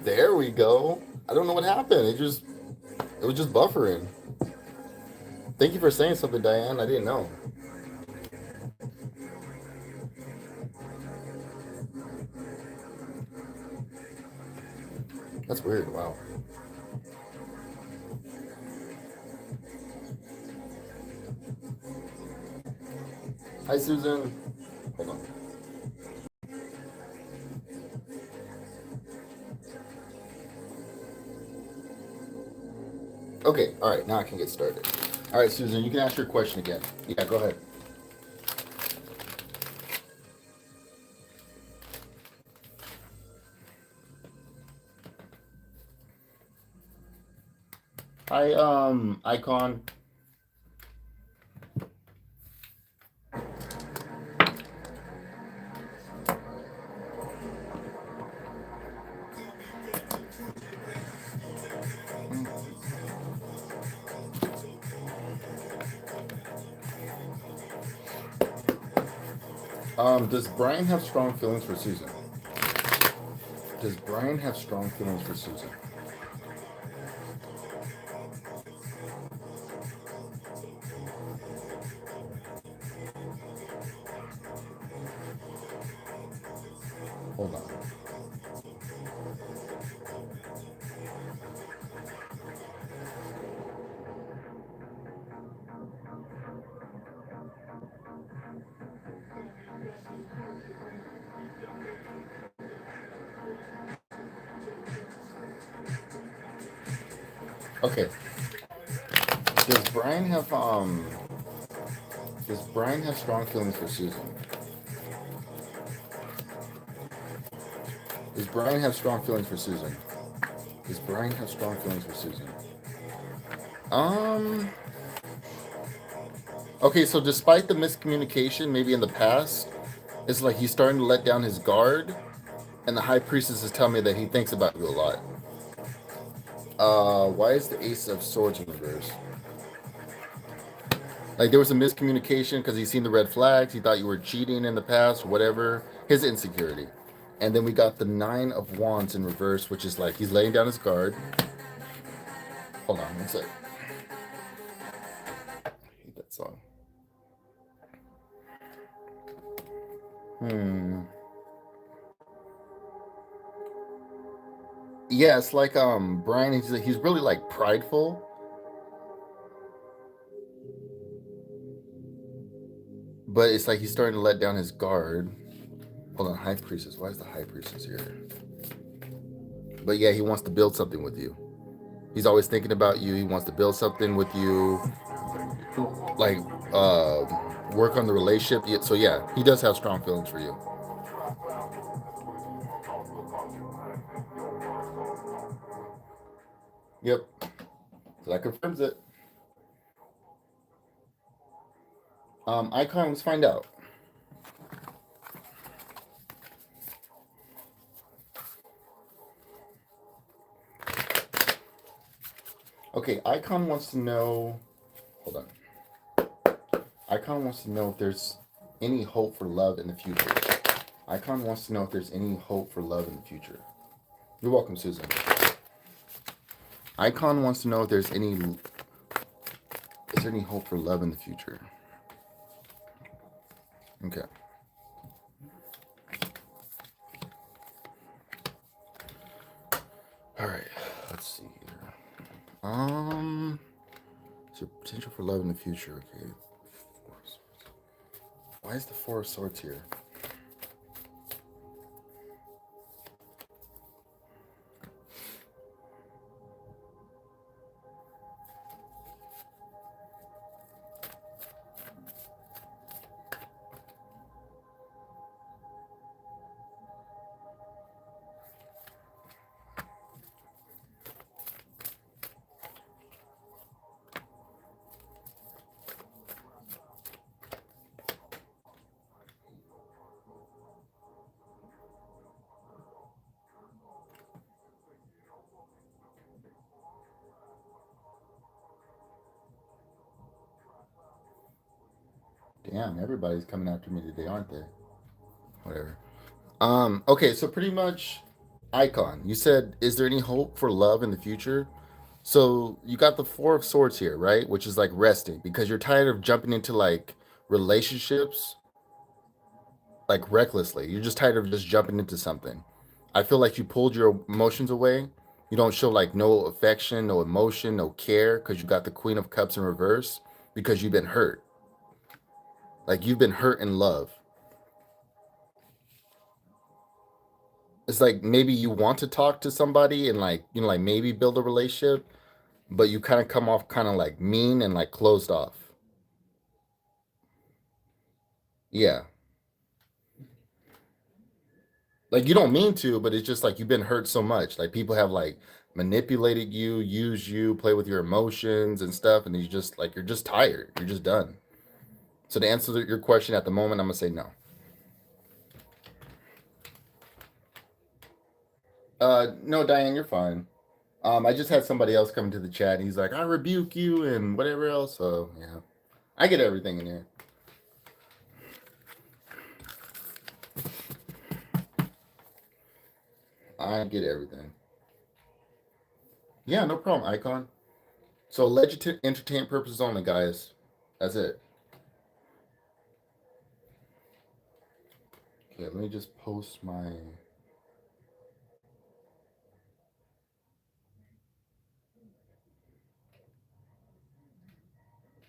There we go. I don't know what happened. It was just buffering. Thank you for saying something, Diane. I didn't know. That's weird. Wow. Hi, Susan. Hold on. Okay. All right. Now I can get started. All right, Susan. You can ask your question again. Yeah. Go ahead. Hi, Icon. Does Brian have strong feelings for Susan? Does Brian have strong feelings for Susan? Hold on. Okay. Does Brian have Does Brian have strong feelings for Susan? Does Brian have strong feelings for Susan? Does Brian have strong feelings for Susan? Um. Okay, so despite the miscommunication, maybe in the past, it's like he's starting to let down his guard, and the High Priestess is telling me that he thinks about you a lot. Why is the Ace of Swords in reverse? Like there was a miscommunication because he's seen the red flags. He thought you were cheating in the past, whatever. His insecurity. And then we got the Nine of Wands in reverse, which is like he's laying down his guard. Hold on one sec. I hate that song. Hmm. Yeah, it's like Brian. He's really like prideful, but it's like he's starting to let down his guard. Hold on, High Priestess. Why is the High Priestess here? But yeah, he wants to build something with you. He's always thinking about you. He wants to build something with you, like uh, work on the relationship. So yeah, he does have strong feelings for you. Yep, so that confirms it. Icon, let's find out. Okay, Icon wants to know. Hold on. Icon wants to know if there's any hope for love in the future. Icon wants to know if there's any hope for love in the future. You're welcome, Susan. Icon wants to know if there's any. Is there any hope for love in the future? Okay. All right. Let's see here. Is there potential for love in the future? Okay. Why is the Four of Swords here? Damn, everybody's coming after me today, aren't they? Whatever. Okay, so pretty much Icon, you said, is there any hope for love in the future? So you got the Four of Swords here, right? Which is like resting because you're tired of jumping into like relationships like recklessly. You're just tired of just jumping into something. I feel like you pulled your emotions away. You don't show like no affection, no emotion, no care because you got the Queen of Cups in reverse because you've been hurt. Like you've been hurt in love. It's like maybe you want to talk to somebody and like, like maybe build a relationship, but you kind of come off kind of like mean and like closed off. Yeah. Like you don't mean to, but it's just like you've been hurt so much. Like people have like manipulated you, used you, play with your emotions and stuff, and you just like you're just tired. You're just done. So to answer your question at the moment, I'm gonna say no. No, Diane, you're fine. I just had somebody else come to the chat. And he's like, I rebuke you and whatever else. So yeah, I get everything in here. I get everything. Yeah, no problem, Icon. So alleged to entertain purposes only, guys. That's it. Okay, let me just post my.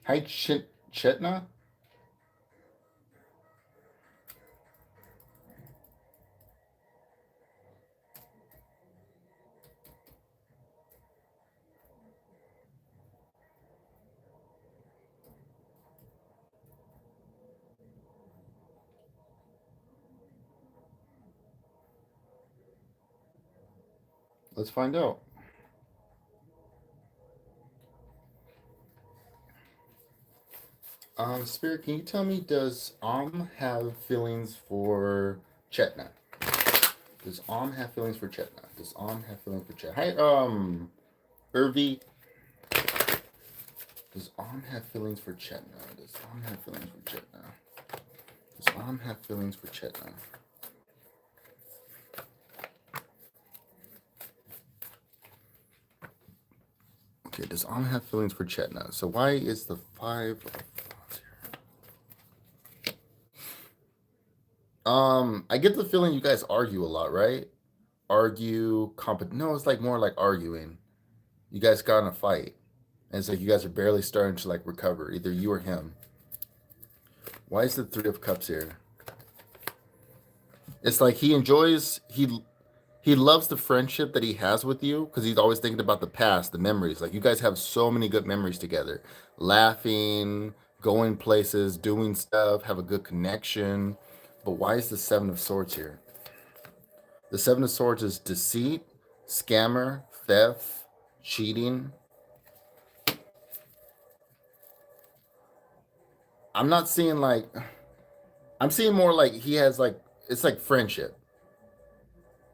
Hi, Chetna. Let's find out. Spirit, can you tell me, does have feelings for Chetna? Does have feelings for Chetna? Does have feelings for Chetna? Hi, Irvi. Does have feelings for Chetna? Does have feelings for Chetna? Does have feelings for Chetna? Okay, does have feelings for Chetna? So why is the Five of Wands here? I get the feeling you guys argue a lot, right? No, it's like more like arguing. You guys got in a fight. And it's like you guys are barely starting to like recover, either you or him. Why is the Three of Cups here? It's like he loves the friendship that he has with you because he's always thinking about the past, the memories. Like you guys have so many good memories together, laughing, going places, doing stuff, have a good connection. But why is the Seven of Swords here? The Seven of Swords is deceit, scammer, theft, cheating. I'm not seeing like I'm seeing more like he has like it's like friendship.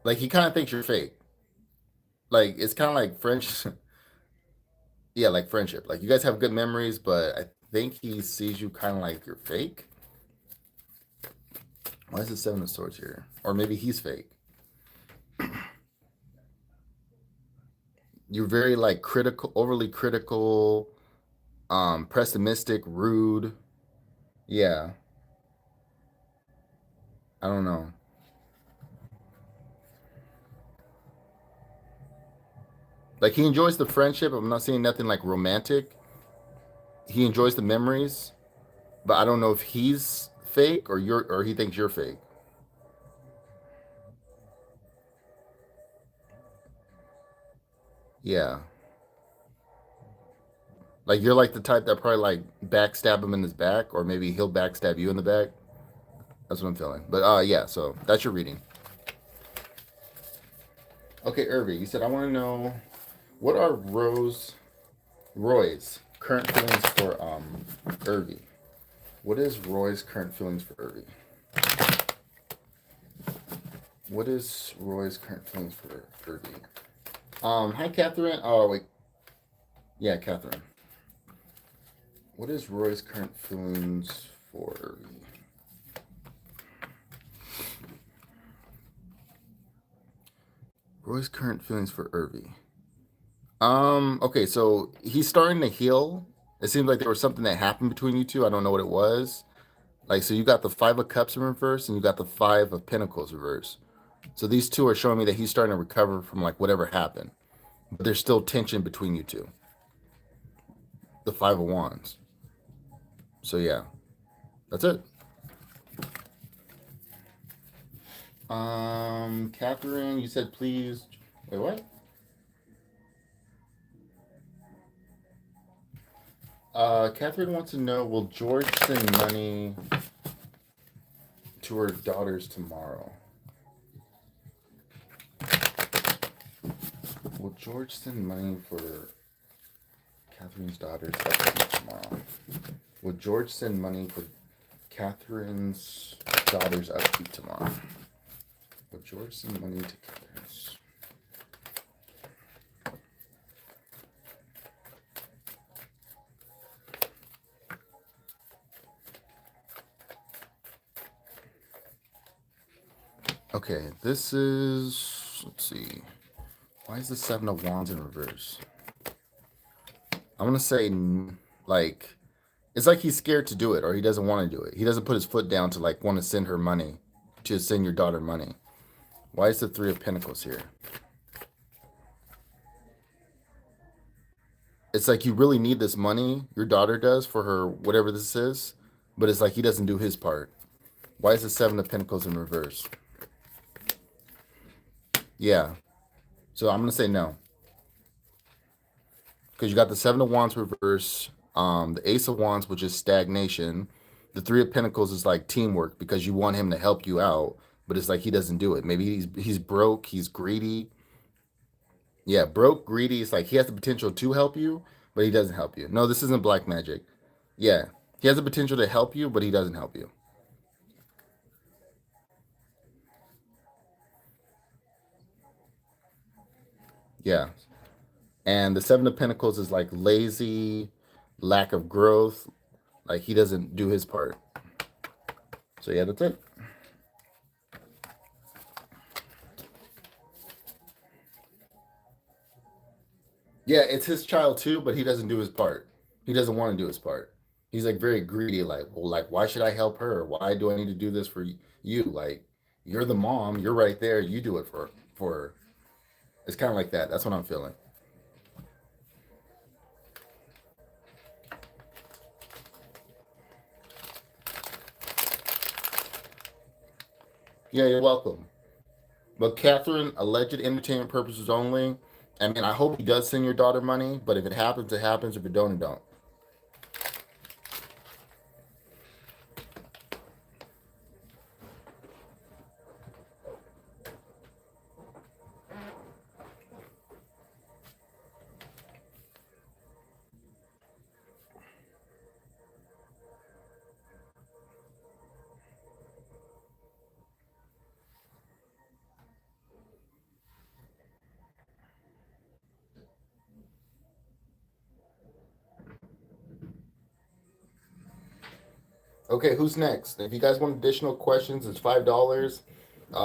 Like he kind of thinks you're fake. Like it's kind of like French. Yeah, like friendship. Like you guys have good memories, but I think he sees you kind of like you're fake. Why is the Seven of Swords here? Or maybe he's fake. You're very like critical, overly critical, pessimistic, rude. Yeah, I don't know. Like he enjoys the friendship. I'm not seeing nothing like romantic. He enjoys the memories, but I don't know if he's fake or he thinks you're fake. Yeah. Like you're like the type that probably like backstab him in his back, or maybe he'll backstab you in the back. That's what I'm feeling. But yeah, so that's your reading. Okay, Irvi, you said I want to know what are Roy's current feelings for Irvi? What is Roy's current feelings for Irvi? What is Roy's current feelings for Irvi? Hi Catherine. Oh wait, yeah, Catherine. What is Roy's current feelings for Irvi? Roy's current feelings for Irvi. Okay, so he's starting to heal. It seems like there was something that happened between you two. I don't know what it was. Like, so you got the Five of Cups in reverse and you got the Five of Pentacles reverse. So these two are showing me that he's starting to recover from like whatever happened. But there's still tension between you two. The Five of Wands. So yeah, that's it. Catherine, you said please. Wait, what? Catherine wants to know, will George send money to her daughters tomorrow? Will George send money for Catherine's daughters tomorrow? Will George send money for Catherine's daughter's upkeep tomorrow? Will George send money to Catherine's? Okay, this is, let's see. Why is the Seven of Wands in reverse? I'm going to say, like, it's like he's scared to do it or he doesn't want to do it. He doesn't put his foot down to, like, want to send her money, to send your daughter money. Why is the Three of Pentacles here? It's like you really need this money, your daughter does, for her, whatever this is, but it's like he doesn't do his part. Why is the Seven of Pentacles in reverse? Yeah. So I'm going to say no. Because you got the Seven of Wands reverse, the Ace of Wands, which is stagnation. The Three of Pentacles is like teamwork because you want him to help you out, but it's like he doesn't do it. Maybe he's broke, he's greedy. Yeah, broke, greedy. It's like he has the potential to help you, but he doesn't help you. No, this isn't black magic. Yeah, he has the potential to help you, but he doesn't help you. Yeah. And the Seven of Pentacles is like lazy, lack of growth. Like he doesn't do his part. So yeah, that's it. Yeah, it's his child too, but he doesn't do his part. He doesn't want to do his part. He's like very greedy. Like, well, like why should I help her? Why do I need to do this for you? Like, you're the mom. You're right there. You do it for her. It's kind of like that. That's what I'm feeling. Yeah, you're welcome. But Catherine, alleged entertainment purposes only. I mean, I hope he does send your daughter money, but if it happens, it happens. If it don't, it don't. Okay, who's next? If you guys want additional questions, it's $5.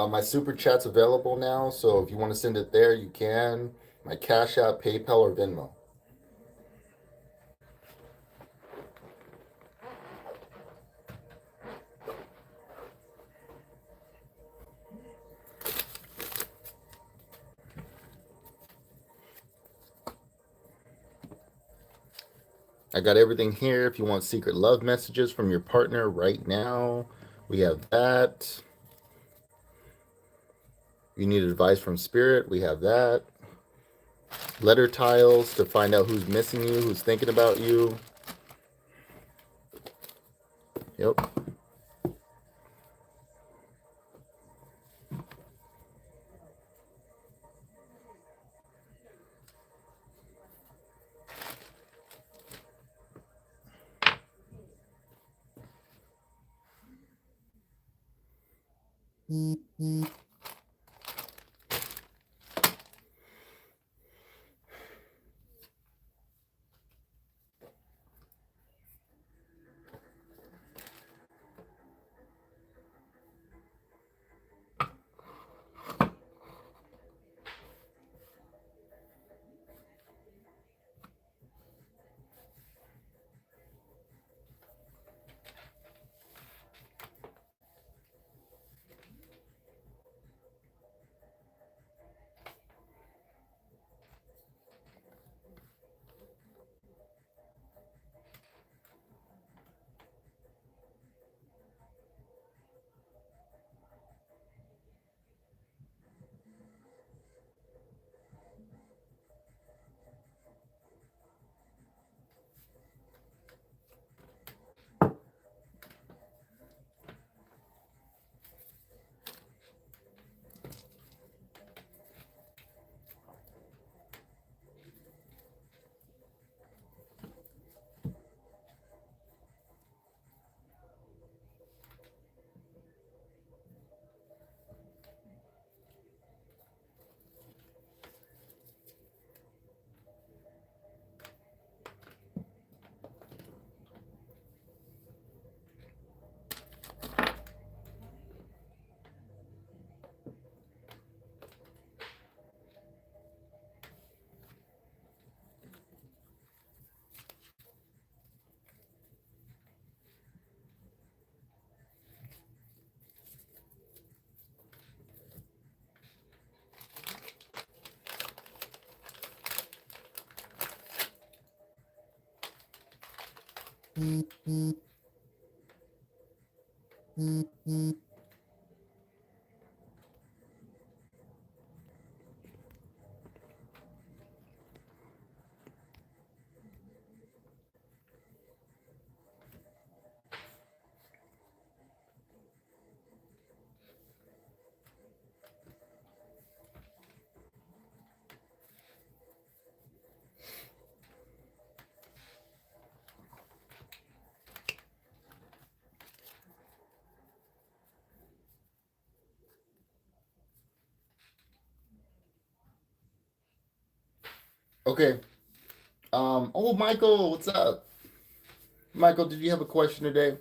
My super chat's available now, so if you want to send it there, you can. My Cash App, PayPal, or Venmo. I got everything here. If you want secret love messages from your partner right now, we have that. You need advice from spirit, we have that. Letter tiles to find out who's missing you, who's thinking about you. Yep. Okay. Oh, Michael, what's up? Michael, did you have a question today?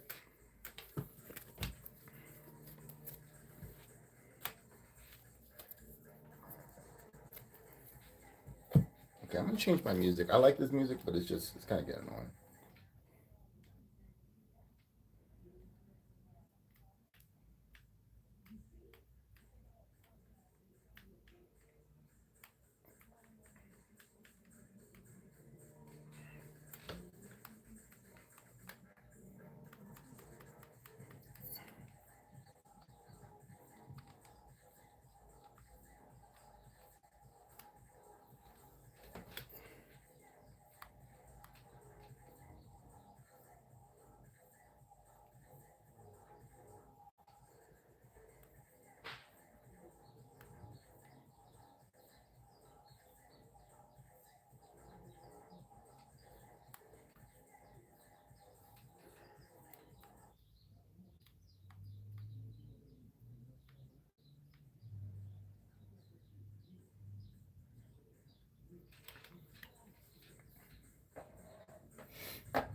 Okay, I'm gonna change my music. I like this music, but it's kind of getting annoying.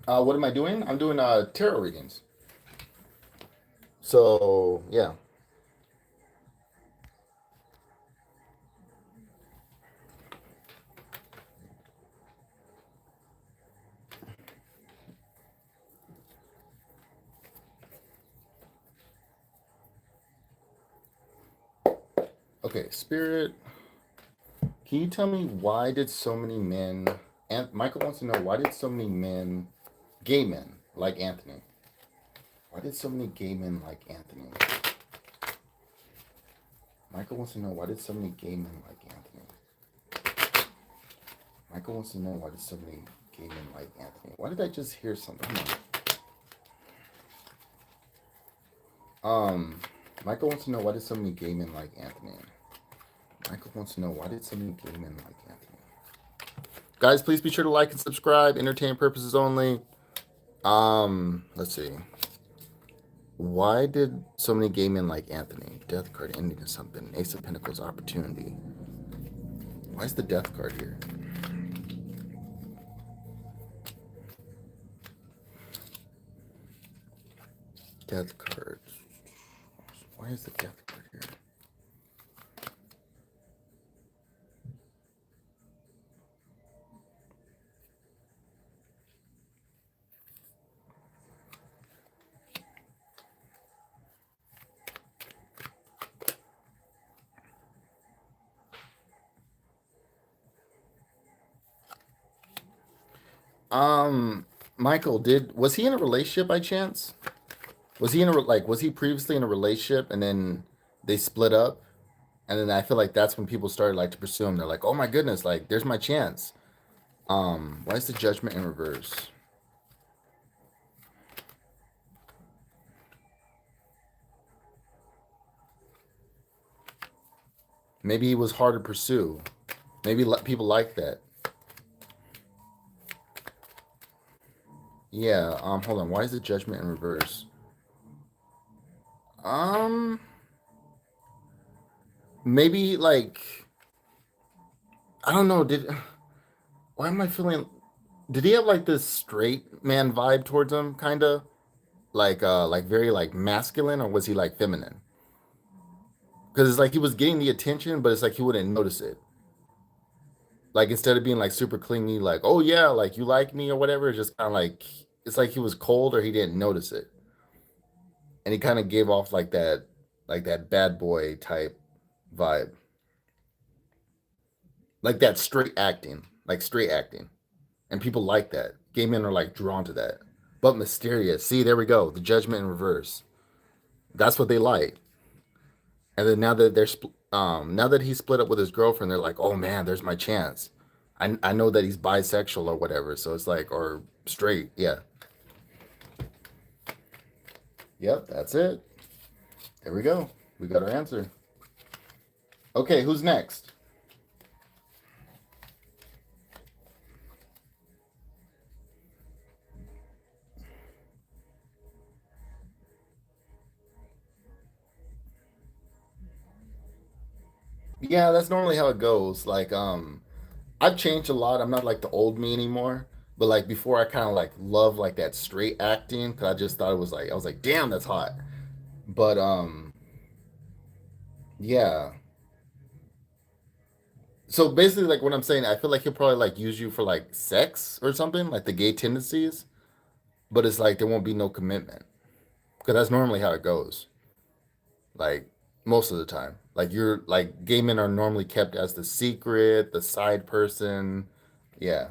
What am I doing? I'm doing tarot readings. So yeah. Okay, Spirit. Can you tell me why did so many men? And Michael wants to know why did so many men, gay men like Anthony? Why did so many gay men like Anthony? Michael wants to know why did so many gay men like Anthony? Michael wants to know why did so many gay men like Anthony? Why did I just hear something? Michael wants to know why did so many gay men like Anthony? Michael wants to know why did so many gay men like Anthony? Guys, please be sure to like and subscribe. Entertainment purposes only. Let's see. Why did so many gay men like Anthony? Death card ending in something. Ace of Pentacles opportunity. Why is the death card here? Death card. Why is the death card here? Michael, was he in a relationship by chance? Was he in a was he previously in a relationship and then they split up? And then I feel like that's when people started like to pursue him. They're like, "Oh my goodness, like there's my chance." Why is the judgment in reverse? Maybe he was hard to pursue. Maybe people like that. Yeah. Hold on. Why is the judgment in reverse? Um. Maybe like I don't know. Why am I feeling? Did he have like this straight man vibe towards him, kind of like very like masculine, or was he like feminine? Because it's like he was getting the attention, but it's like he wouldn't notice it. Like instead of being like super clingy, like oh yeah, like you like me or whatever, it's just kind of like it's like he was cold or he didn't notice it, and he kind of gave off like that bad boy type vibe, like that straight acting, and people like that. Gay men are like drawn to that. but mysterious. See, there we go. The judgment in reverse. That's what they like. And then now that now that he split up with his girlfriend, they're like, oh man, there's my chance. I know that he's bisexual or whatever, so it's like, or straight, yeah. Yep, that's it. There we go. We got our answer. Okay, who's next? Yeah, that's normally how it goes. Like, I've changed a lot. I'm not like the old me anymore. But like before, I kind of like love like that straight acting because I just thought it was like I was like, damn, that's hot. But yeah. So basically, like what I'm saying, I feel like he'll probably like use you for like sex or something, like the gay tendencies. But it's like there won't be no commitment because that's normally how it goes. Like most of the time, like you're like gay men are normally kept as the secret, the side person. Yeah,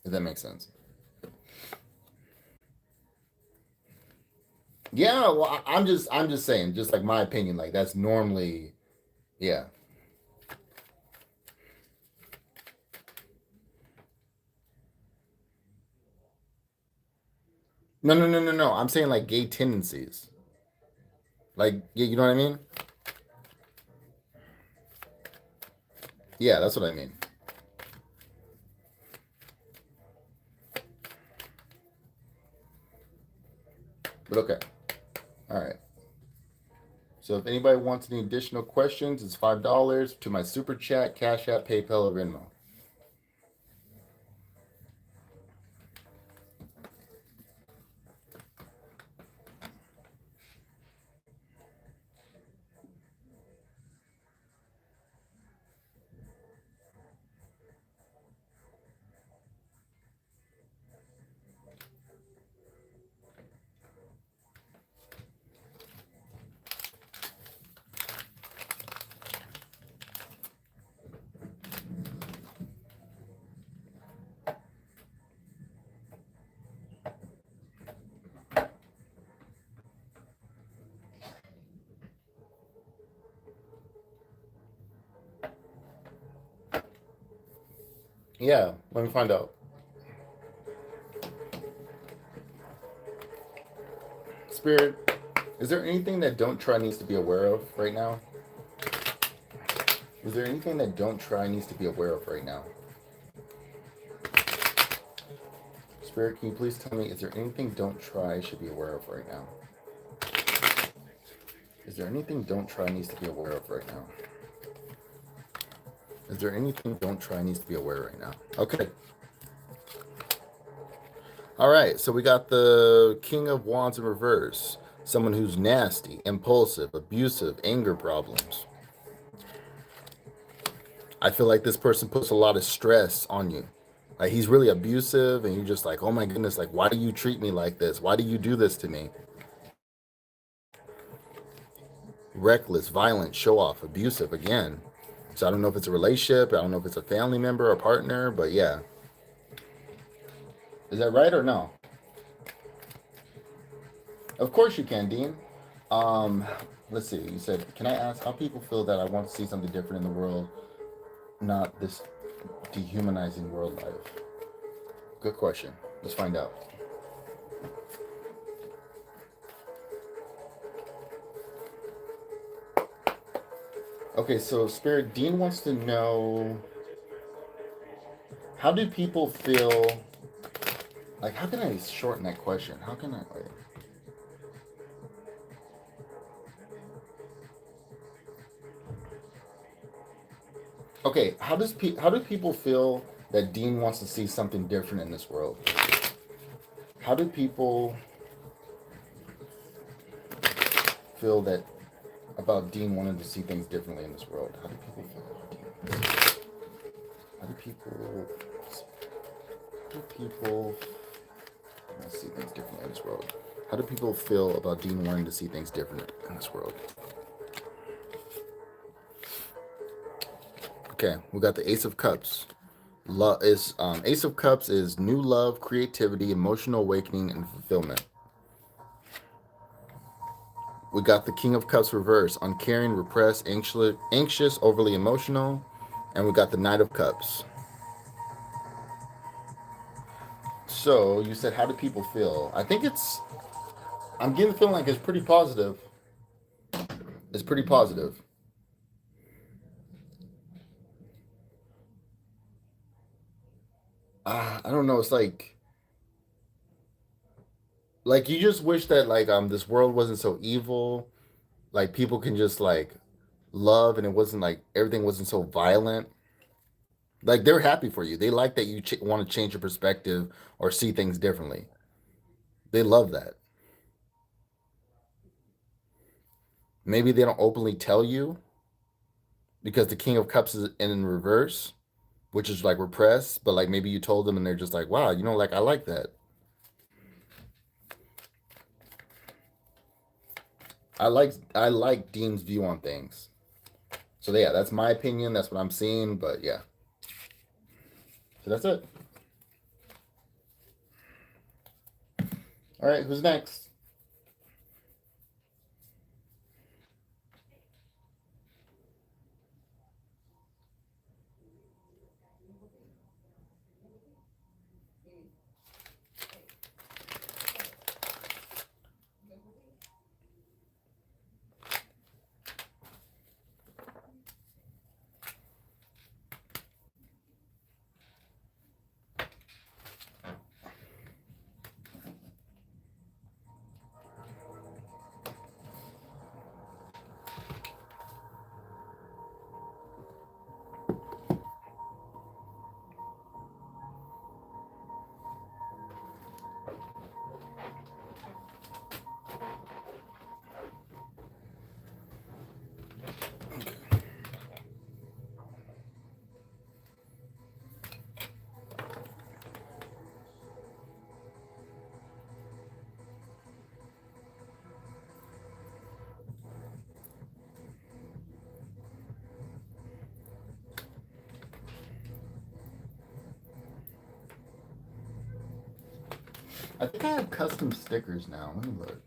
if that makes sense. Yeah, well, I'm just saying, just like my opinion, like that's normally, yeah. No, no, no, no, no. I'm saying like gay tendencies. Like, yeah, you know what I mean? Yeah, that's what I mean. But okay, all right. So if anybody wants any additional questions, it's $5 to my super chat, Cash App, PayPal, or Venmo. Yeah, let me find out. Spirit, is there anything that Don't Try needs to be aware of right now? Is there anything that Don't Try needs to be aware of right now? Spirit, can you please tell me, is there anything Don't Try should be aware of right now? Is there anything Don't Try needs to be aware of right now? Is there anything Don't Try needs to be aware right now? Okay. All right. So we got the King of Wands in reverse. Someone who's nasty, impulsive, abusive, anger problems. I feel like this person puts a lot of stress on you. Like he's really abusive, and you're just like, oh my goodness, like, why do you treat me like this? Why do you do this to me? Reckless, violent, show off, abusive again. So I don't know if it's a relationship, I don't know if it's a family member or partner, but yeah. Is that right or no? Of course you can, Dean. Um, let's see. You said, can I ask how people feel that I want to see something different in the world, not this dehumanizing world life? Good question. Let's find out. Okay, so Spirit Dean wants to know, how do people feel? Like, how can I shorten that question? How can I? Like, okay, how do people feel that Dean wants to see something different in this world? How do people feel that about Dean wanting to see things differently in this world? How do people feel about Dean? How do people? How do people want to see things differently in this world? How do people feel about Dean wanting to see things different in this world? Okay, we got the Ace of Cups. Love is Ace of Cups is new love, creativity, emotional awakening, and fulfillment. We got the King of Cups reverse, uncaring, repressed, anxious, overly emotional, and we got the Knight of Cups. So you said, how do people feel? I think I'm getting the feeling like it's pretty positive. It's pretty positive. I don't know. It's like you just wish that like this world wasn't so evil. Like people can just like love, and it wasn't like everything wasn't so violent. Like they're happy for you. They like that you want to change your perspective or see things differently. They love that. Maybe they don't openly tell you because the King of Cups is in reverse, which is like repressed. But like maybe you told them, and they're just like, "Wow, like I like that. I like Dean's view on things." So yeah, that's my opinion. That's what I'm seeing. But yeah, so that's it. All right, who's next? I think I have custom stickers now. Let me look.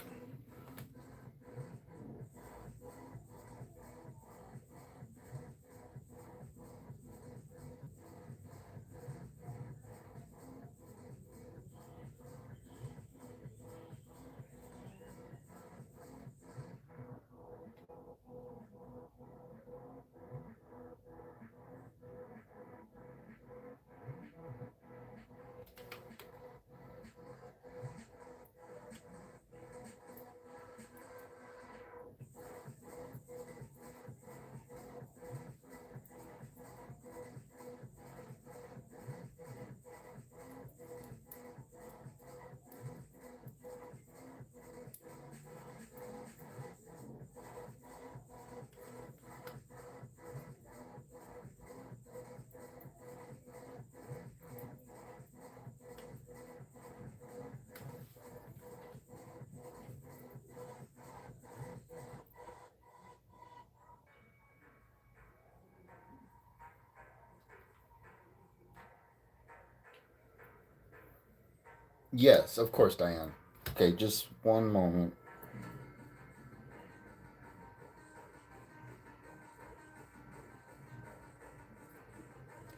Yes, of course, Diane. Okay, just one moment.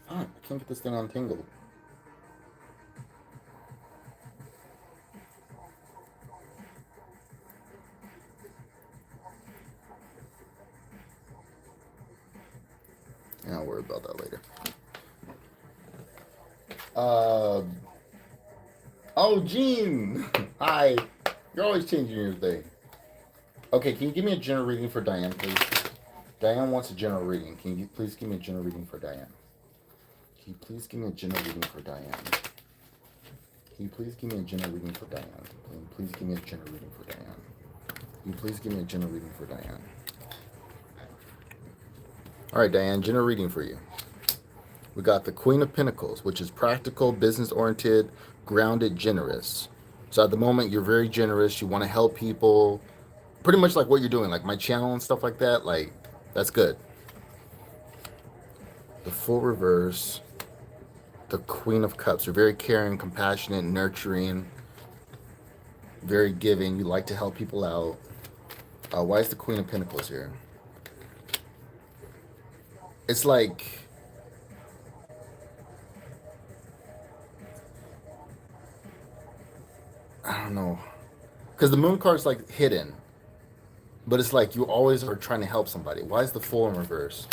Fuck, I can't get this thing untangled. Yeah, I'll worry about that later. Uh, oh, Gene! Hi. You're always changing your thing. Okay, can you give me a general reading for Diane, please? Diane wants a general reading. Can you please give me a general reading for Diane? Can you please give me a general reading for Diane? Can you please give me a general reading for Diane? Can you please give me a general reading for Diane? Can you please give me a general reading for Diane? All right, Diane, general reading for you. We got the Queen of Pentacles, which is practical, business oriented, grounded, generous. So at the moment, you're very generous. You want to help people. Pretty much like what you're doing, like my channel and stuff like that. Like, that's good. The full reverse. The Queen of Cups. You're very caring, compassionate, nurturing, very giving. You like to help people out. Why is the Queen of Pentacles here? It's like, I don't know. Because the Moon card's like hidden. But it's like you always are trying to help somebody. Why is the Fool in reverse?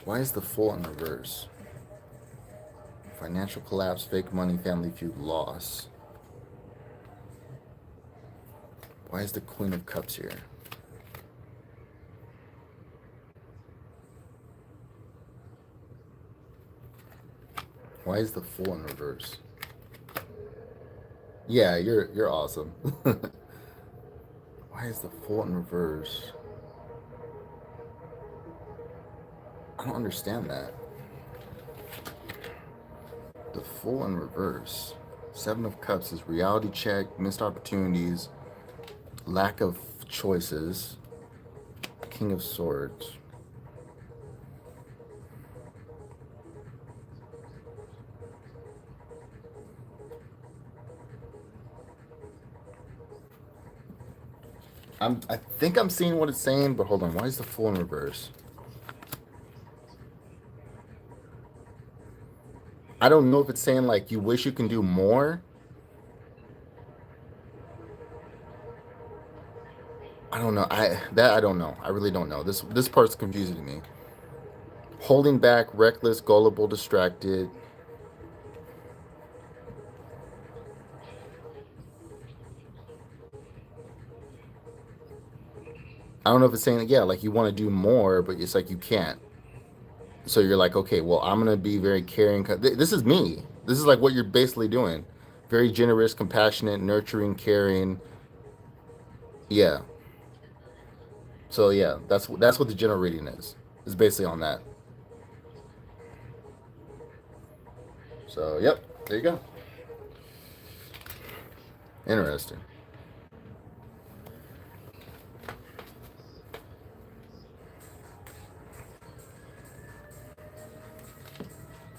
Why is the Fool in reverse? Financial collapse, fake money, family feud, loss. Why is the Queen of Cups here? Why is the Fool in reverse? Yeah, you're awesome. Why is the Fool in reverse? I don't understand that. The Fool in reverse. Seven of Cups is reality check, missed opportunities, lack of choices. King of Swords. I think I'm seeing what it's saying, but hold on. Why is the Fool in reverse? I don't know if it's saying like you wish you can do more. I don't know. I don't know. I really don't know. This part's confusing to me. Holding back, reckless, gullible, distracted. I don't know if it's saying yeah, like you want to do more, but it's like you can't. So you're like, okay, well, I'm gonna be very caring. This is me. This is like what you're basically doing. Very generous, compassionate, nurturing, caring. Yeah. So yeah, that's what the general reading is. It's basically on that. So yep, there you go. Interesting.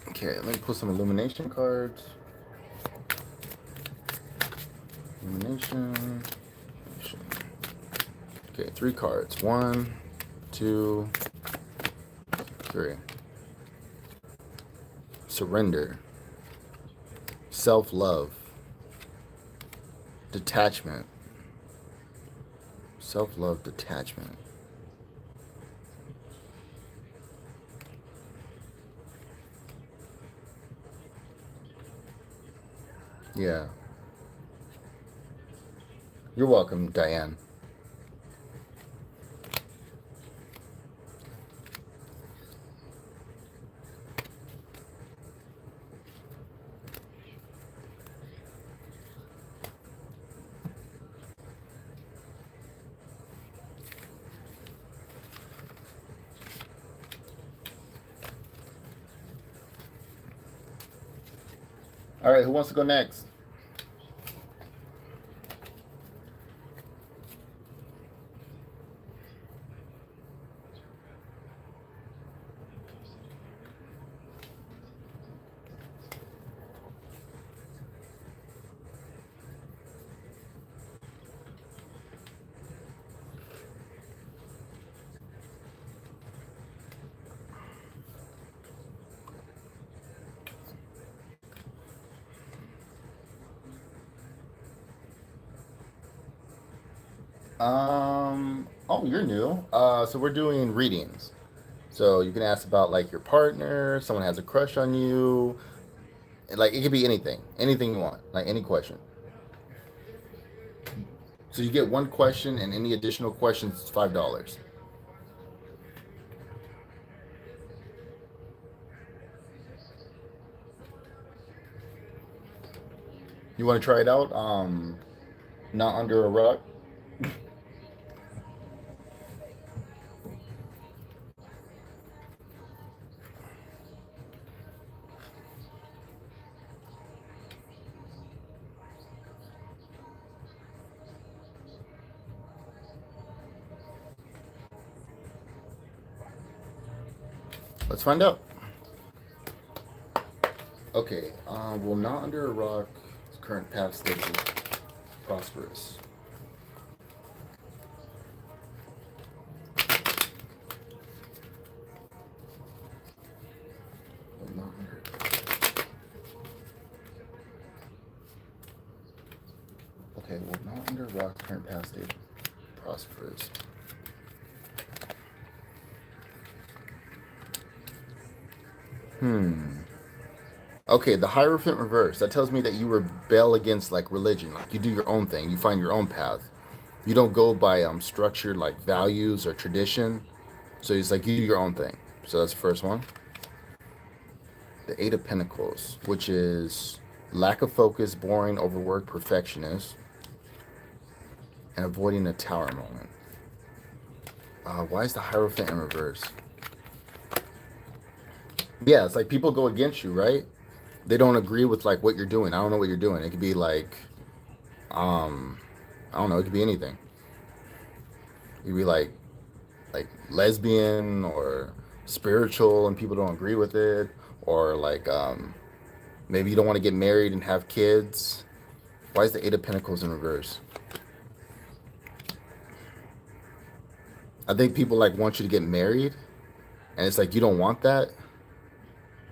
Okay, let me put some illumination cards. Illumination. Okay, 3 cards. 1, 2, 3. Surrender. Self-love. Detachment. Self-love, detachment. Yeah. You're welcome, Diane. All right, who wants to go next? Oh, you're new. So we're doing readings. So you can ask about like your partner, someone has a crush on you. Like it could be anything you want, like any question. So you get one question, and any additional questions is $5. You want to try it out? Not under a rock. Let's find out. Okay, will not under a rock, current path stable, prosperous. Will not under. Okay, will not under a rock, current path stable, prosperous. Okay, the Hierophant reverse. That tells me that you rebel against like religion. Like you do your own thing. You find your own path. You don't go by structured like values or tradition. So it's like you do your own thing. So that's the first one. The Eight of Pentacles, which is lack of focus, boring, overworked, perfectionist, and avoiding a tower moment. Why is the Hierophant in reverse? Yeah, it's like people go against you, right? They don't agree with like what you're doing. I don't know what you're doing. It could be like, I don't know. It could be anything. You could be like lesbian or spiritual, and people don't agree with it, or like maybe you don't want to get married and have kids. Why is the Eight of Pentacles in reverse? I think people like want you to get married, and it's like you don't want that.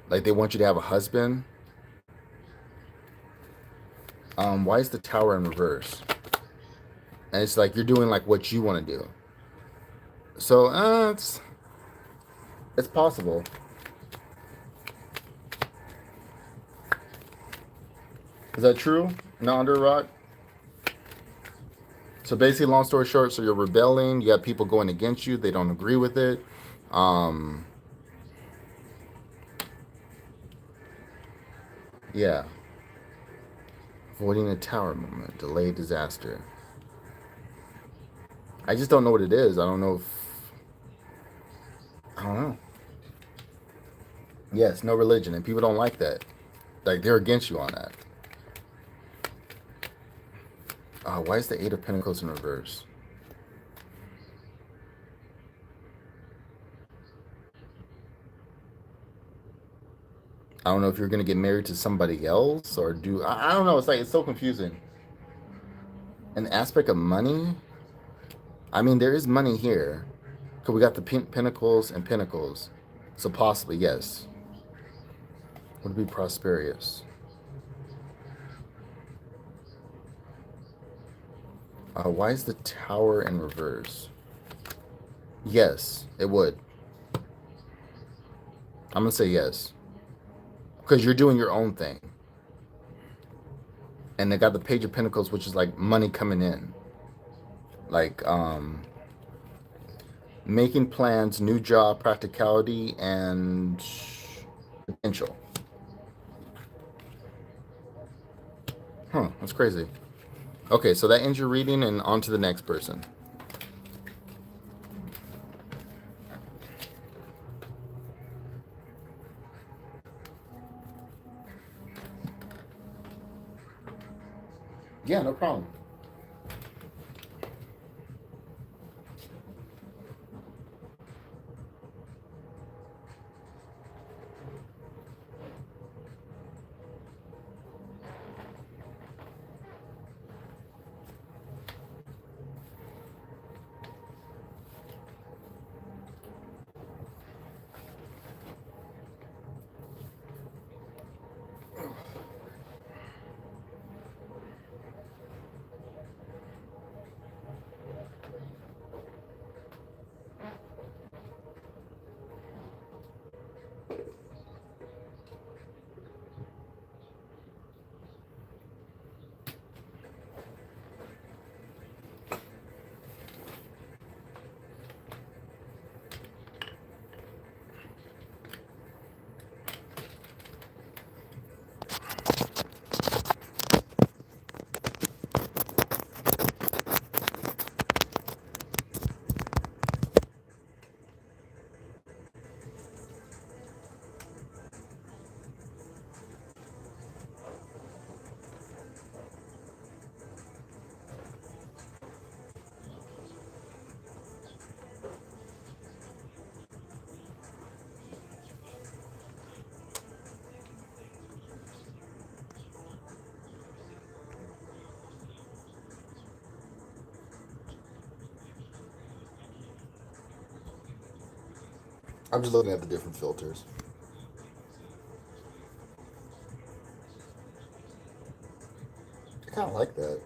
Like they want you to have a husband. Why is the Tower in reverse? And it's like you're doing like what you want to do. So it's possible. Is that true? Not under a rock? So basically, long story short, so you're rebelling. You have people going against you. They don't agree with it. Yeah. Avoiding a tower moment. Delayed disaster. I just don't know what it is. I don't know if... I don't know. Yes, no religion. And people don't like that. Like, they're against you on that. Why is the Eight of Pentacles in reverse? I don't know if you're going to get married to somebody else or do... I don't know. It's like, it's so confusing. An aspect of money? I mean, there is money here. Because we got the Pentacles and Pentacles. So possibly, yes. Would it be prosperous? Why is the Tower in reverse? Yes, it would. I'm going to say yes. Because you're doing your own thing. And they got the Page of Pentacles, which is like money coming in. Like, making plans, new job, practicality, and potential. Huh, that's crazy. Okay, so that ends your reading, and on to the next person. Yeah, no problem. I'm just looking at the different filters. I kind of like that.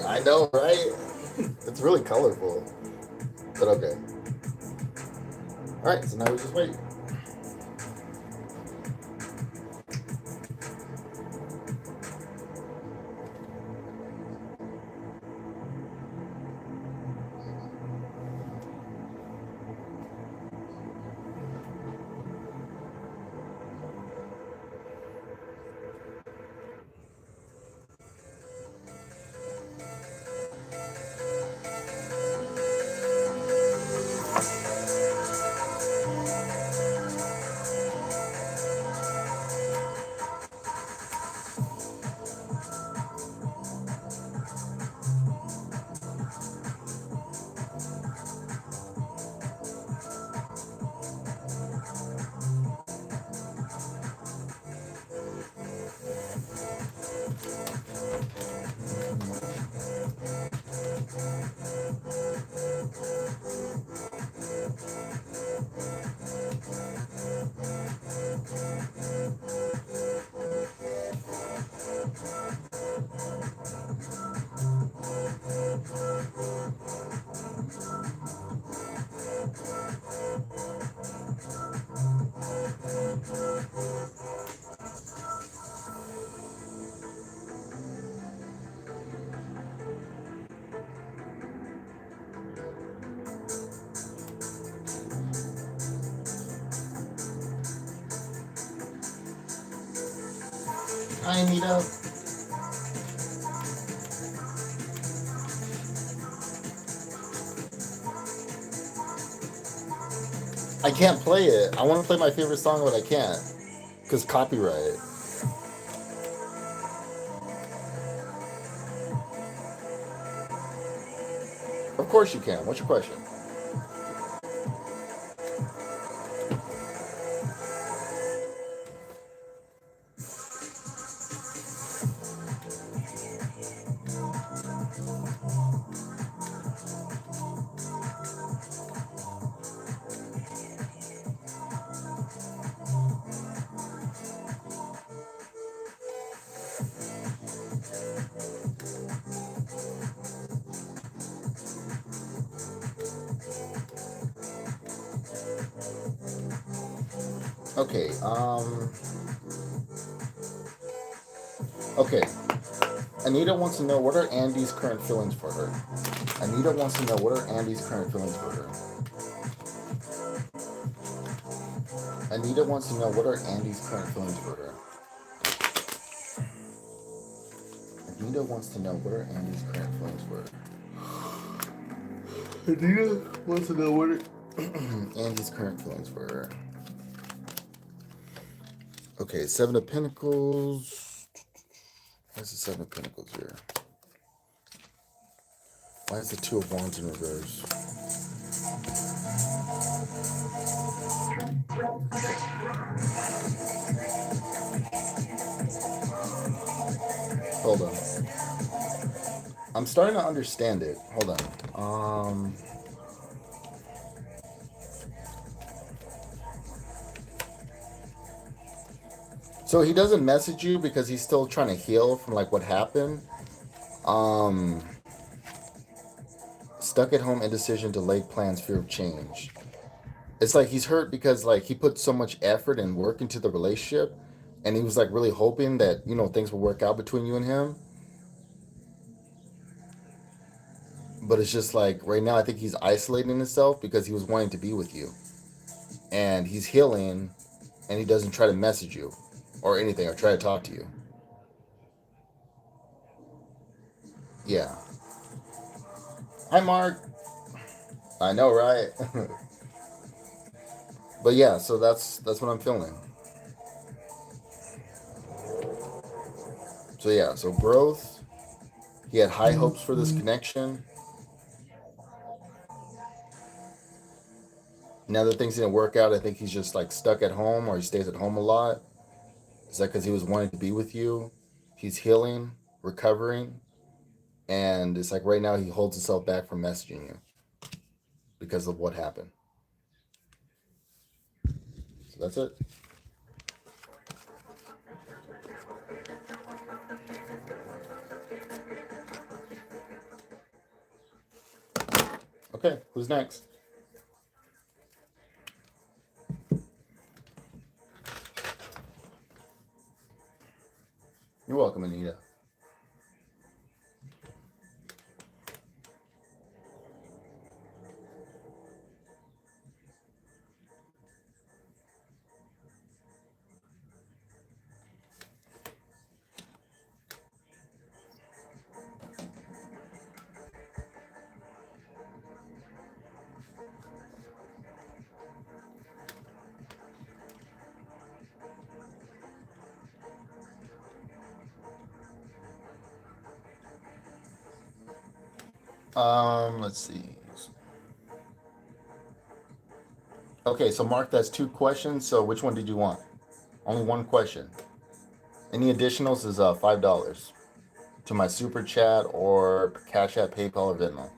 I know, right? It's really colorful. But okay. Alright, so now we just wait. Hi, Anita. I can't play it. I want to play my favorite song, but I can't. Because copyright. Of course you can. What's your question? Okay, okay. Anita wants to know what are Andy's current feelings for her. Anita wants to know what are Andy's current feelings for her. Anita wants to know what are Andy's current feelings for her. Anita wants to know what are Andy's current feelings for her. Anita wants to know what are Andy's current feelings for her. Okay, Seven of Pentacles. Where's the Seven of Pentacles here? Why is the Two of Wands in reverse? Hold on. I'm starting to understand it. Hold on. So he doesn't message you because he's still trying to heal from like what happened. Stuck at home, indecision, delayed plans, fear of change. It's like he's hurt because like he put so much effort and work into the relationship, and he was like really hoping that things will work out between you and him. But it's just like right now, I think he's isolating himself because he was wanting to be with you, and he's healing, and he doesn't try to message you or anything or try to talk to you. Yeah. Hi, Mark. I know, right? But yeah, so that's what I'm feeling. So yeah, so growth. He had high hopes for this connection. Now that things didn't work out, I think he's just like stuck at home or he stays at home a lot. Is that because he was wanting to be with you? He's healing, recovering, and it's like right now he holds himself back from messaging you because of what happened. So that's it. Okay, who's next? You're welcome, Anita. Let's see. Okay, so Mark, that's two questions. So which one did you want? Only one question. Any additionals is $5 to my super chat or Cash App, PayPal, or Venmo.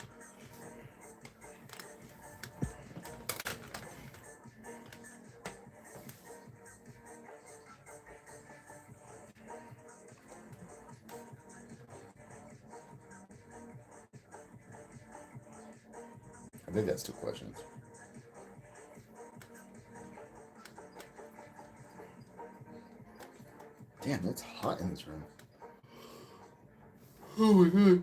I think that's two questions. Damn, it's hot in this room. Oh my god.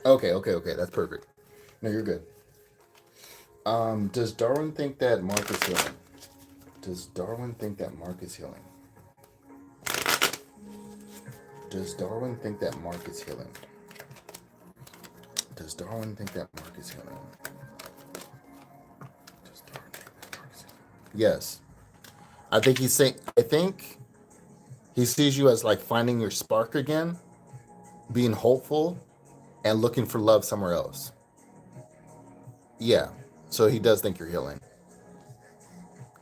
Okay. That's perfect. No, you're good. Does Darwin think that Mark is healing? Does Darwin think that Mark is healing? Does Darwin think that Mark is healing? Does Darwin think that Mark is healing? Does Darwin think that Mark is healing? Yes. I think he's saying. I think he sees you as like finding your spark again, being hopeful, and looking for love somewhere else. Yeah. So he does think you're healing.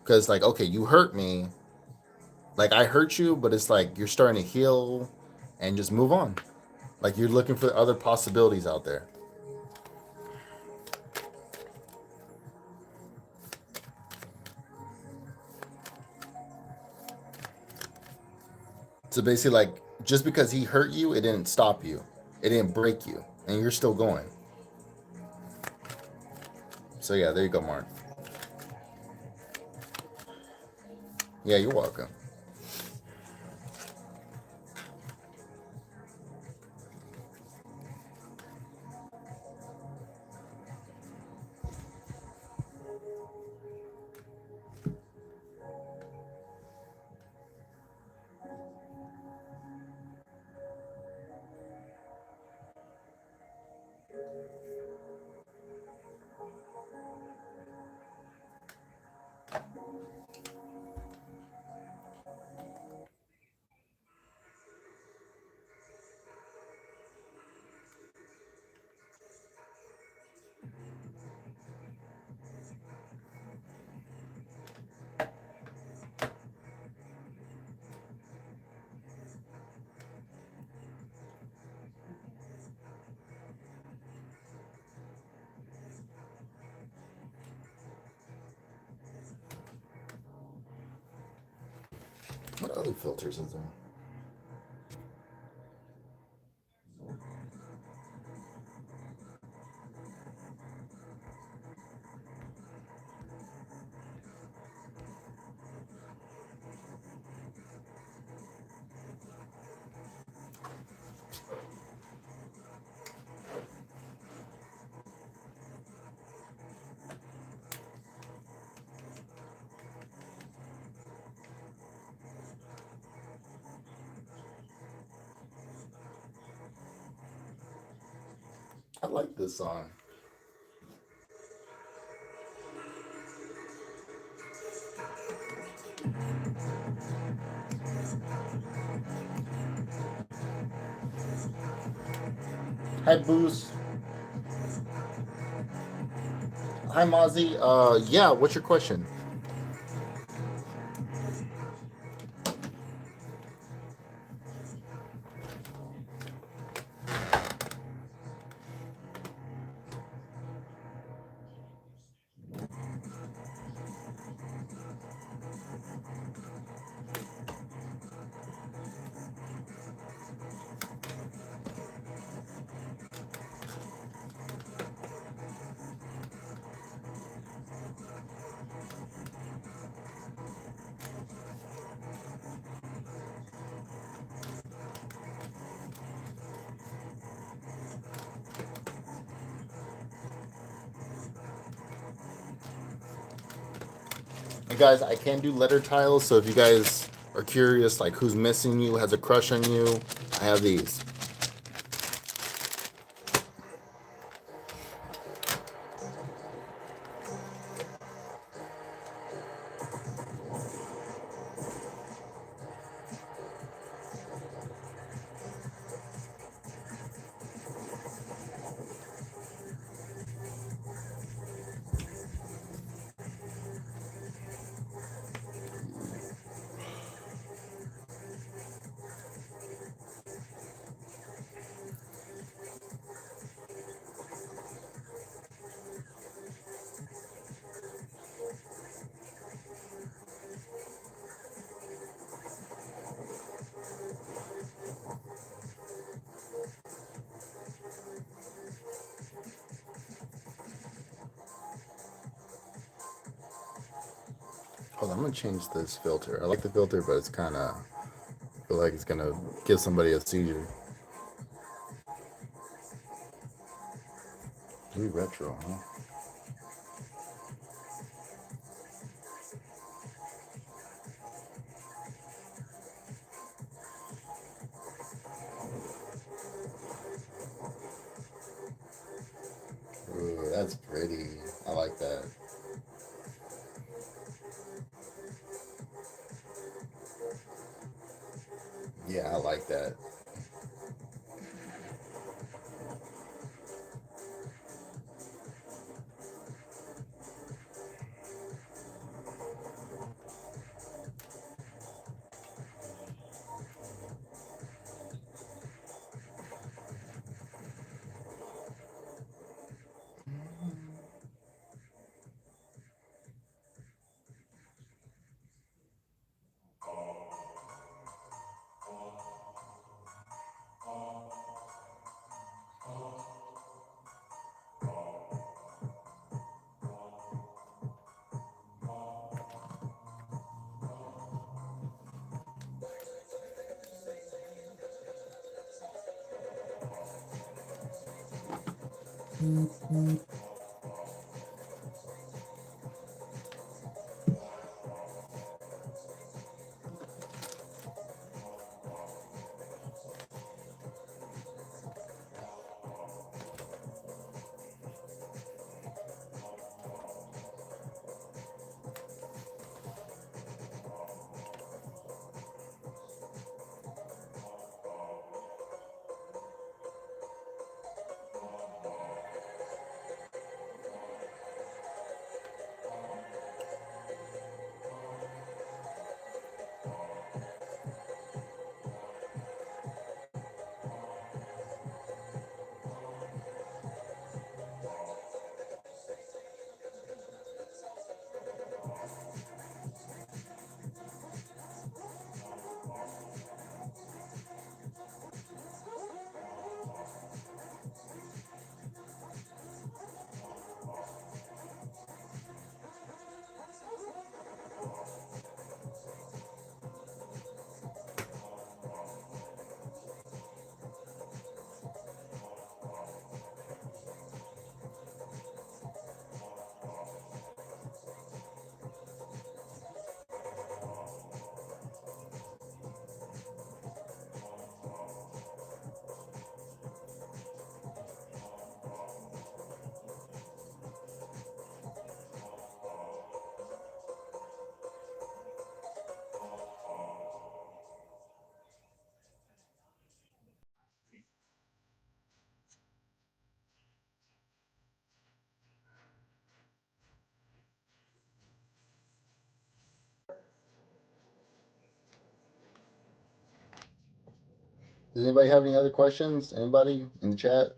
Because like, okay, you hurt me. Like I hurt you, but it's like you're starting to heal, and just move on. Like you're looking for other possibilities out there. So basically, like just because he hurt you, it didn't stop you. It didn't break you, and you're still going. So yeah, there you go, Mark. Yeah, you're welcome. What other filters is there? like this song. Hi, Boost. Hi, Mozzie. Yeah, what's your question? And guys, I can do letter tiles, so if you guys are curious, like who's missing you, has a crush on you, I have these. Hold on, I'm gonna change this filter. I like the filter, but it's kind of feel like it's gonna give somebody a seizure. Very retro, huh? Ooh, that's pretty. I like that. Yeah, I like that. Does anybody have any other questions? Anybody in the chat?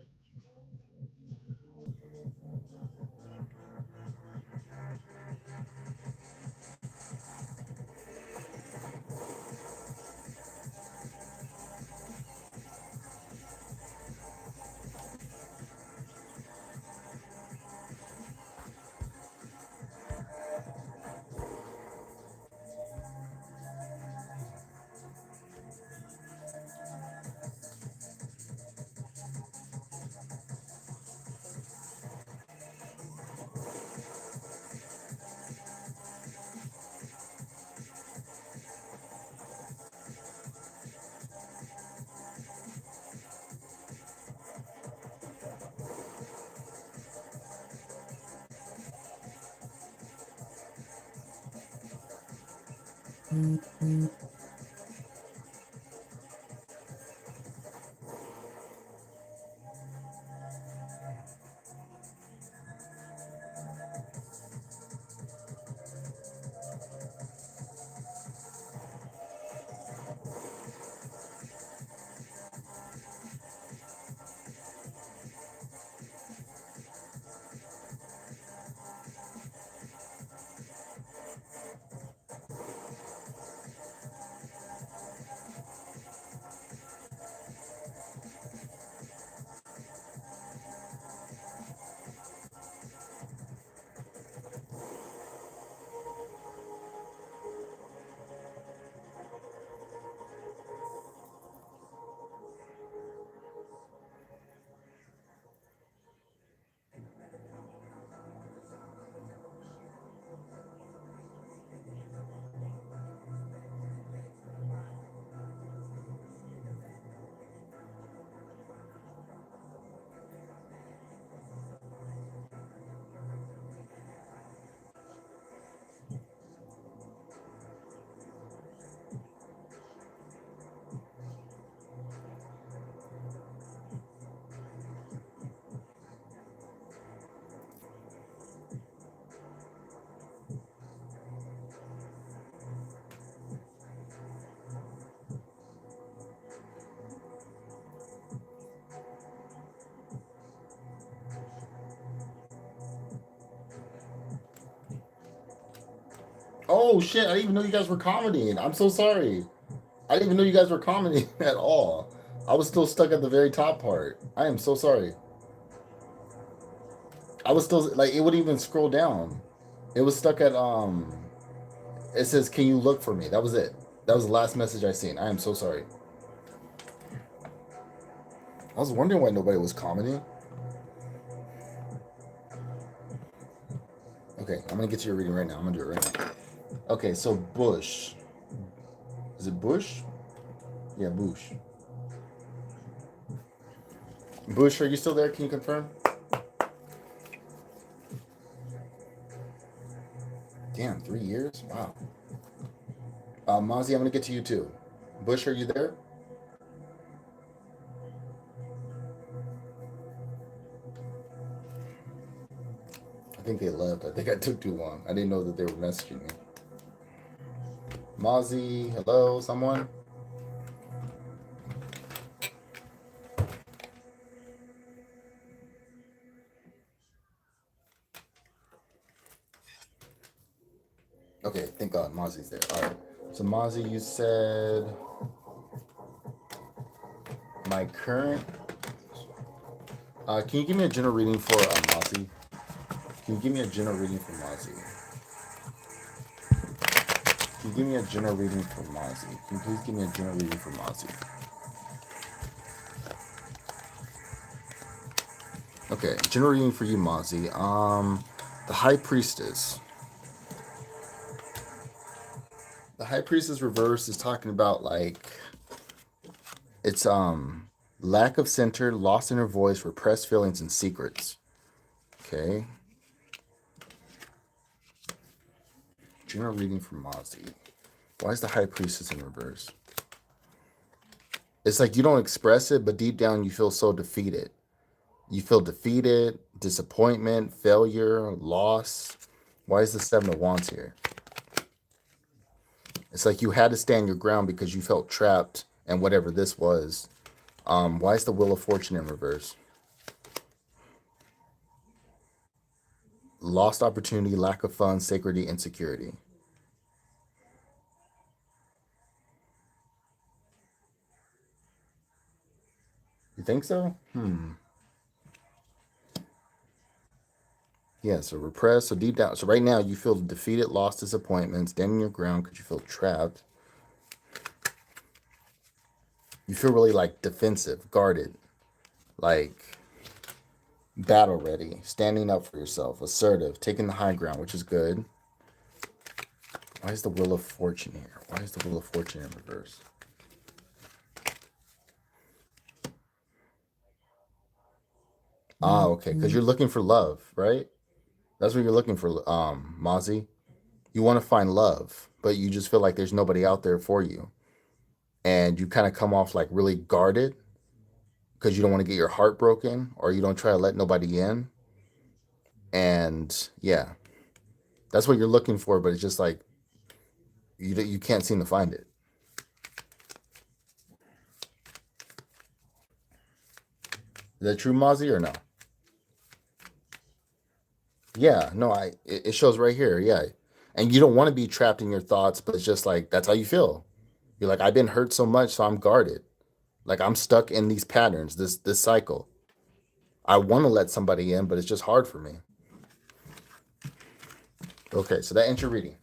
Oh shit! I didn't even know you guys were commenting. I'm so sorry. I didn't even know you guys were commenting at all. I was still stuck at the very top part. I am so sorry. I was still like it wouldn't even scroll down. It was stuck at it says, "Can you look for me?" That was it. That was the last message I seen. I am so sorry. I was wondering why nobody was commenting. Okay, I'm gonna get to your reading right now. I'm gonna do it right now. Okay, so Bush. Is it Bush? Yeah, Bush. Bush, are you still there? Can you confirm? Damn, 3 years? Wow. Mozzie, I'm gonna get to you too. Bush, are you there? I think they left. I think I took too long. I didn't know that they were messaging me. Mozzie, hello, someone? Okay, thank God, Mozzie's there. All right. So Mozzie, you said my current. Can you give me a general reading for Mozzie? Can you give me a general reading for Mozzie? Can you give me a general reading for Mozzie? Can you please give me a general reading for Mozzie? Okay, general reading for you, Mozzie. The High Priestess. The High Priestess reverse is talking about like it's lack of center, lost in her voice, repressed feelings and secrets. Okay. General reading for Mozzie. Why is the High Priestess in reverse? It's like you don't express it, but deep down you feel so defeated. You feel defeated, disappointment, failure, loss. Why is the Seven of Wands here? It's like you had to stand your ground because you felt trapped and whatever this was. Why is the Wheel of Fortune in reverse? Lost opportunity, lack of fun, sacredity, insecurity. You think so? Yeah, so repressed. So deep down. So right now you feel defeated, lost, disappointment, standing your ground because you feel trapped. You feel really like defensive, guarded, like battle ready, standing up for yourself, assertive, taking the high ground, which is good. Why is the Wheel of Fortune here? Why is the Wheel of Fortune in reverse? Ah, okay, because you're looking for love, right? That's what you're looking for, Mozzie. You want to find love, but you just feel like there's nobody out there for you. And you kind of come off like really guarded because you don't want to get your heart broken or you don't try to let nobody in. And yeah, that's what you're looking for, but it's just like you can't seem to find it. Is that true, Mozzie, or no? Yeah, no, it shows right here. Yeah. And you don't want to be trapped in your thoughts, but it's just like that's how you feel. You're like, I've been hurt so much, so I'm guarded. Like I'm stuck in these patterns, this cycle. I want to let somebody in, but it's just hard for me. Okay, so that ends your reading.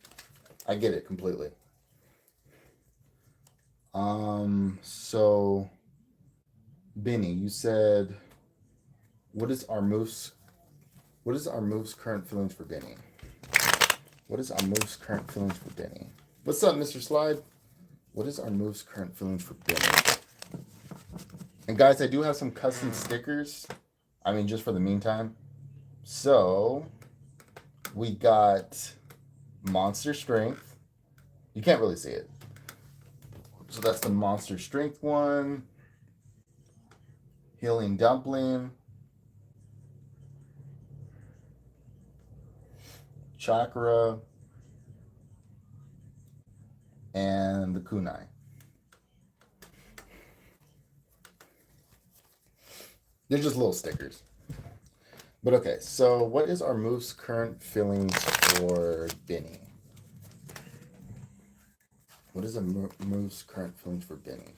I get it completely. So Benny, you said what is our move's current feelings for Benny? What is our move's current feelings for Benny? What's up, Mr. Slide? What is our move's current feelings for Benny? And guys, I do have some custom stickers. I mean, just for the meantime. So we got Monster Strength. You can't really see it. So that's the Monster Strength one. Healing Dumpling. Chakra. And the Kunai. They're just little stickers. But okay, so what is our move's current feelings for Benny? What is a move's current feelings for Benny?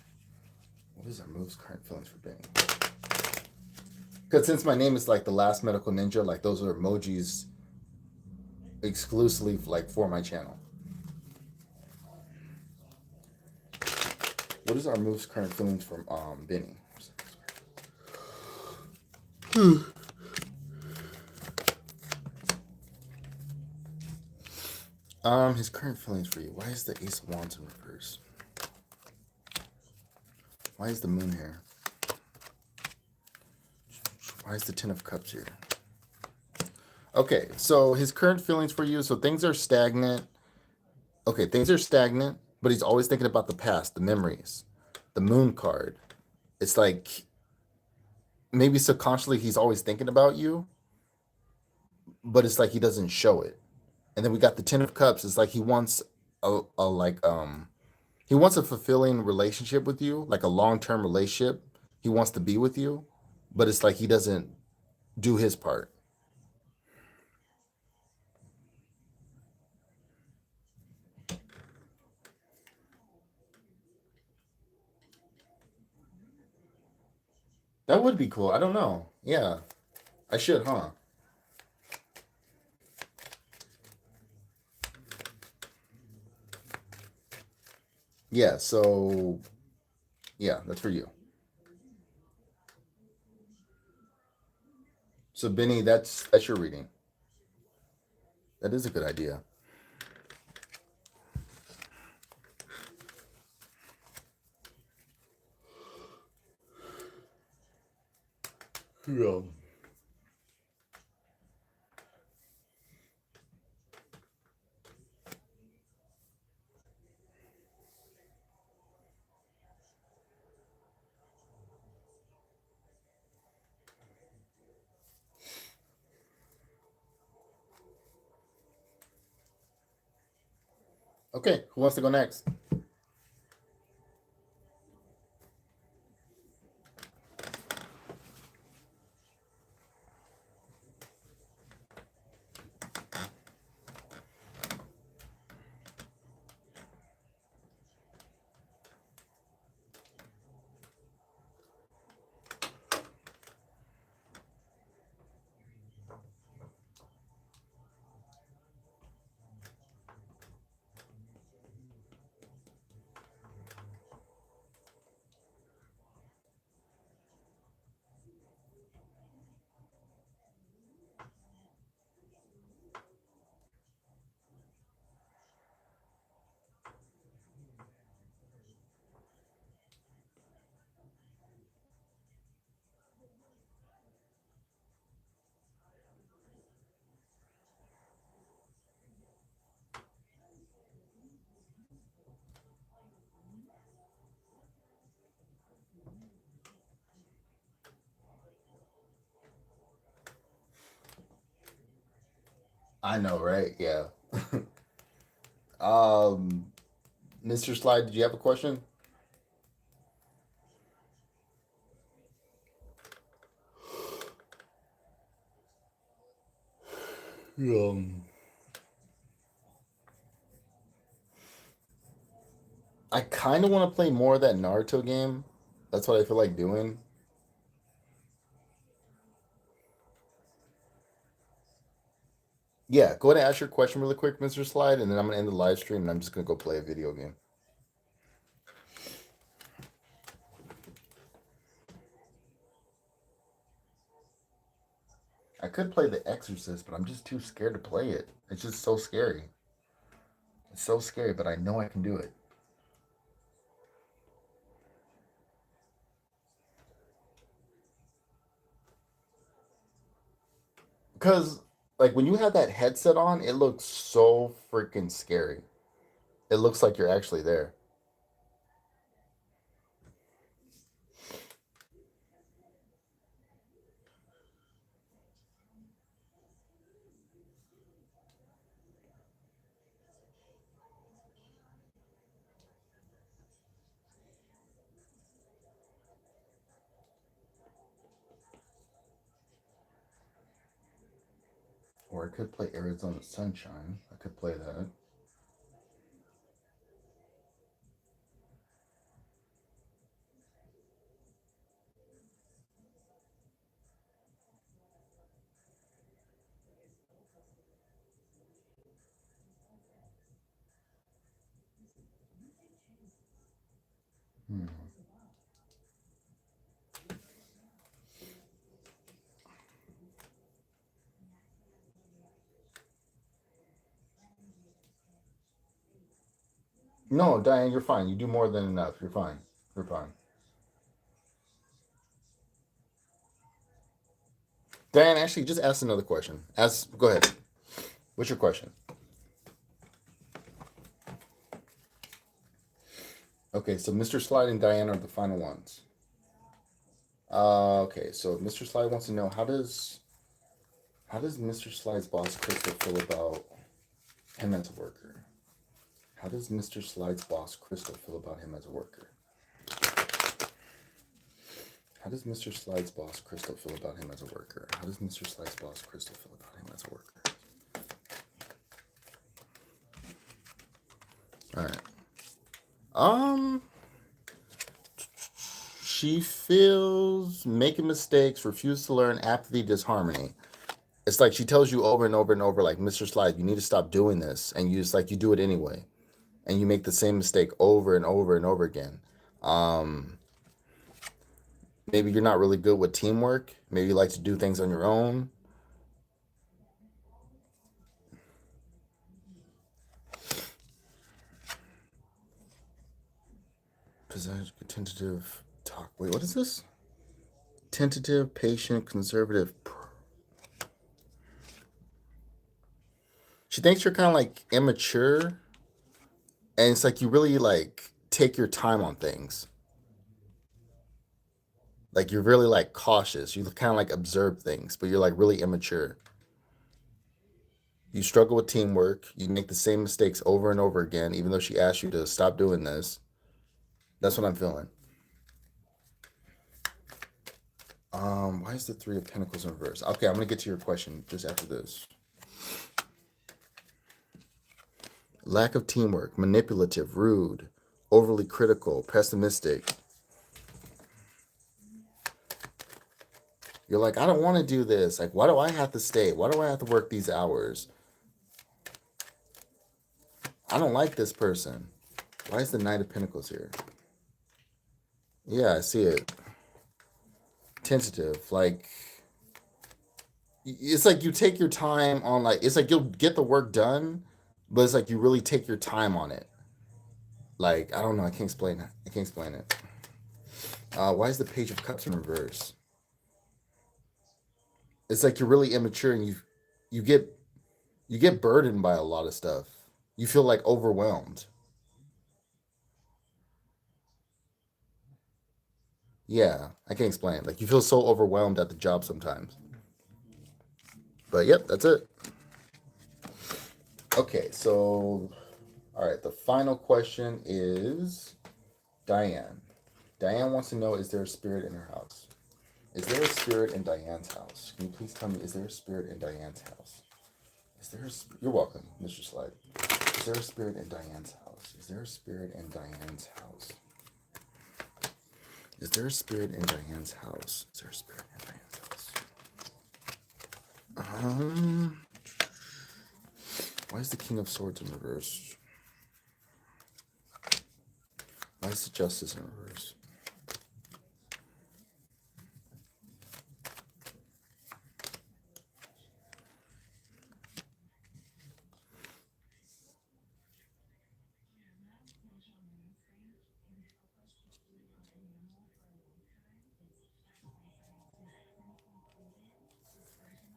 What is our move's current feelings for Benny? Because since my name is like the last medical ninja, like those are emojis exclusively like for my channel. What is our move's current feelings from Benny? His current feelings for you. Why is the Ace of Wands in reverse? Why is the Moon here? Why is the Ten of Cups here? Okay, so his current feelings for you. So things are stagnant. Okay, things are stagnant, but he's always thinking about the past, the memories, the Moon card. It's like maybe subconsciously he's always thinking about you, but it's like he doesn't show it. And then we got the Ten of Cups. It's like he wants a like he wants a fulfilling relationship with you, like a long-term relationship. He wants to be with you, but it's like he doesn't do his part. That would be cool. I don't know. Yeah, I should, huh? Yeah, so yeah, that's for you. So Benny, that's your reading. That is a good idea. Yeah. Okay, who wants to go next? I know, right? Yeah. um, Mr. Slide, did you have a question? Um, I kind of want to play more of that Naruto game. That's what I feel like doing. Yeah, go ahead and ask your question really quick, Mr. Slide, and then I'm gonna end the live stream and I'm just gonna go play a video game. I could play The Exorcist, but I'm just too scared to play it. It's just so scary. It's so scary, but I know I can do it. Because, like, when you have that headset on, it looks so freaking scary. It looks like you're actually there. Or I could play Arizona Sunshine. I could play that. Hmm. No, Diane, you're fine. You do more than enough. You're fine. You're fine. Diane, actually, just ask another question. Ask. Go ahead. What's your question? Okay, so Mr. Slide and Diane are the final ones. Okay, so Mr. Slide wants to know how does Mr. Slide's boss Crystal feel about him as a worker? How does Mr. Slide's boss Crystal feel about him as a worker? How does Mr. Slide's boss Crystal feel about him as a worker? How does Mr. Slide's boss Crystal feel about him as a worker? All right. Um, she feels making mistakes, refuse to learn, apathy, disharmony. It's like she tells you over and over and over, like, Mr. Slide, you need to stop doing this, and you just like you do it anyway, and you make the same mistake over and over and over again. Um, maybe you're not really good with teamwork. Maybe you like to do things on your own. Possessive, tentative talk. Wait, what is this? Tentative, patient, conservative. She thinks you're kind of like immature, and it's like you really like take your time on things. Like you're really like cautious. You kind of like observe things, but you're like really immature. You struggle with teamwork. You make the same mistakes over and over again, even though she asked you to stop doing this. That's what I'm feeling. Why is the Three of Pentacles in reverse? Okay, I'm gonna get to your question just after this. Lack of teamwork, manipulative, rude, overly critical, pessimistic. You're like, I don't want to do this. Like, why do I have to stay? Why do I have to work these hours? I don't like this person. Why is the Knight of Pentacles here? Yeah, I see it. Tentative. Like, it's like you take your time on, like, it's like you'll get the work done, but it's like you really take your time on it. Like, I don't know. I can't explain it. I can't explain it. Why is the Page of Cups in reverse? It's like you're really immature and you get you get burdened by a lot of stuff. You feel like overwhelmed. Yeah, I can't explain it. Like you feel so overwhelmed at the job sometimes. But yep, that's it. Okay, so all right, the final question is Diane. Diane wants to know, is there a spirit in her house? Is there a spirit in Diane's house? Can you please tell me, is there a spirit in Diane's house? Is there a You're welcome, Mr. Slide. Is there a spirit in Diane's house? Is there a spirit in Diane's house? Is there a spirit in Diane's house? Is there a spirit in Diane's house? Why is the King of Swords in reverse? Why is the Justice in reverse?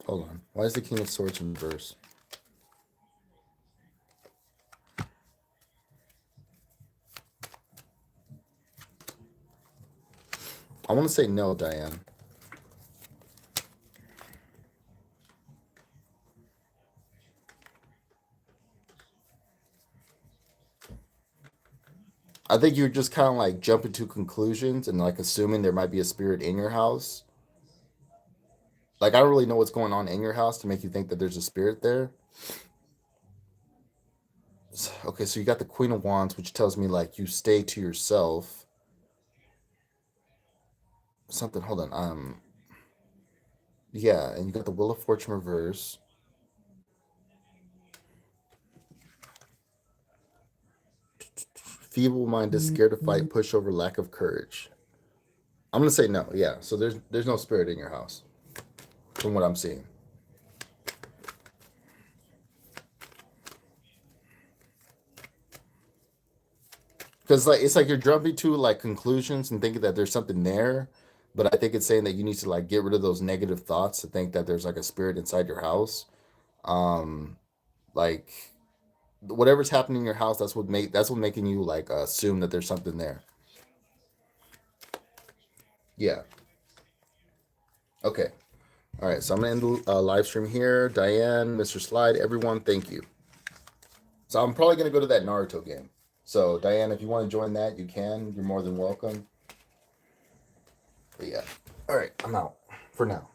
Hold on. Why is the King of Swords in reverse? I want to say no, Diane. I think you're just kind of like jumping to conclusions and like assuming there might be a spirit in your house. Like, I don't really know what's going on in your house to make you think that there's a spirit there. Okay, so you got the Queen of Wands, which tells me like you stay to yourself. Something, hold on. Yeah, and you got the Wheel of Fortune reverse. Feeble-minded, scared to fight, pushover, lack of courage. I'm gonna say no. Yeah, so there's no spirit in your house, from what I'm seeing. Because like it's like you're jumping to like conclusions and thinking that there's something there, but I think it's saying that you need to like get rid of those negative thoughts to think that there's like a spirit inside your house. Like whatever's happening in your house, that's what making you like assume that there's something there. Yeah. Okay. All right. So I'm gonna end the live stream here. Diane, Mr. Slide, everyone, thank you. So I'm probably gonna go to that Naruto game. So Diane, if you want to join that, you can. You're more than welcome. But yeah. All right. I'm out for now.